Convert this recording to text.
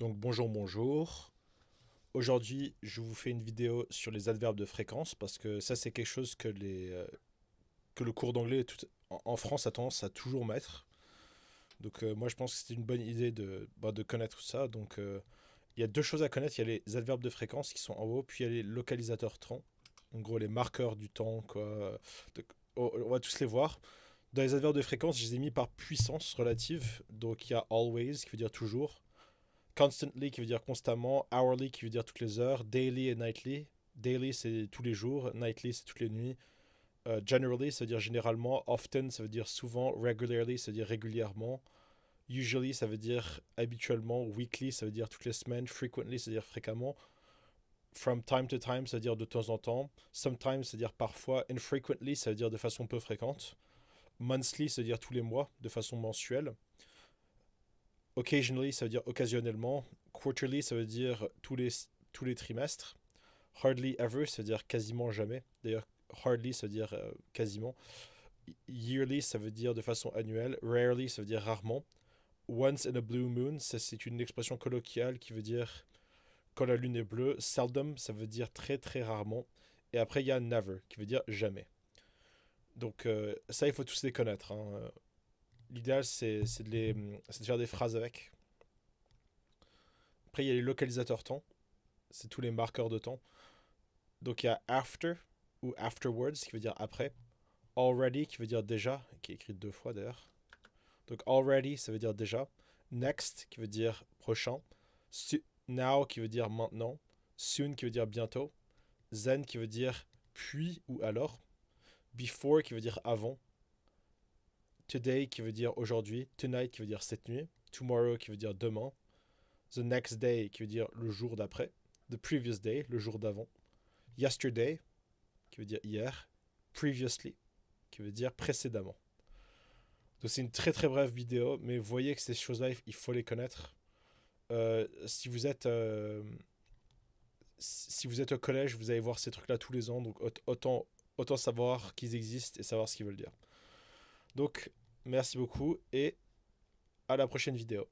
Donc bonjour, bonjour. Aujourd'hui, je vous fais une vidéo sur les adverbes de fréquence parce que ça, c'est quelque chose que le cours d'anglais en France a tendance à toujours mettre. Donc moi, je pense que c'est une bonne idée de connaître ça. Donc il y a deux choses à connaître. Il y a les adverbes de fréquence qui sont en haut, puis il y a les localisateurs temps. En gros, les marqueurs du temps, quoi. Donc, on va tous les voir. Dans les adverbes de fréquence, je les ai mis par puissance relative. Donc il y a always, qui veut dire toujours. Constantly qui veut dire constamment, hourly qui veut dire toutes les heures, daily et nightly. Daily c'est tous les jours, nightly c'est toutes les nuits. Generally ça veut dire généralement, often ça veut dire souvent, regularly ça veut dire régulièrement, usually ça veut dire habituellement, weekly ça veut dire toutes les semaines, frequently ça veut dire fréquemment, from time to time ça veut dire de temps en temps, sometimes ça veut dire parfois, infrequently ça veut dire de façon peu fréquente, monthly ça veut dire tous les mois de façon mensuelle. Occasionally, ça veut dire occasionnellement. Quarterly, ça veut dire tous les trimestres. Hardly ever, ça veut dire quasiment jamais. D'ailleurs, hardly, ça veut dire quasiment. Yearly, ça veut dire de façon annuelle. Rarely, ça veut dire rarement. Once in a blue moon, ça c'est une expression colloquiale qui veut dire quand la lune est bleue. Seldom, ça veut dire très très rarement. Et après, il y a never, qui veut dire jamais. Donc ça, il faut tous les connaître, hein. L'idéal, c'est de faire des phrases avec. Après, il y a les localisateurs temps. C'est tous les marqueurs de temps. Donc il y a after ou afterwards qui veut dire après. Already qui veut dire déjà, qui est écrit deux fois d'ailleurs. Donc already ça veut dire déjà. Next qui veut dire prochain. Now qui veut dire maintenant. Soon qui veut dire bientôt. Then qui veut dire puis ou alors. Before qui veut dire avant. Today qui veut dire aujourd'hui. Tonight qui veut dire cette nuit. Tomorrow qui veut dire demain. The next day qui veut dire le jour d'après. The previous day, le jour d'avant. Yesterday qui veut dire hier. Previously qui veut dire précédemment. Donc c'est une très très brève vidéo, mais vous voyez que ces choses-là, il faut les connaître. Si vous êtes au collège, vous allez voir ces trucs-là tous les ans, donc autant savoir qu'ils existent et savoir ce qu'ils veulent dire. Donc merci beaucoup et à la prochaine vidéo.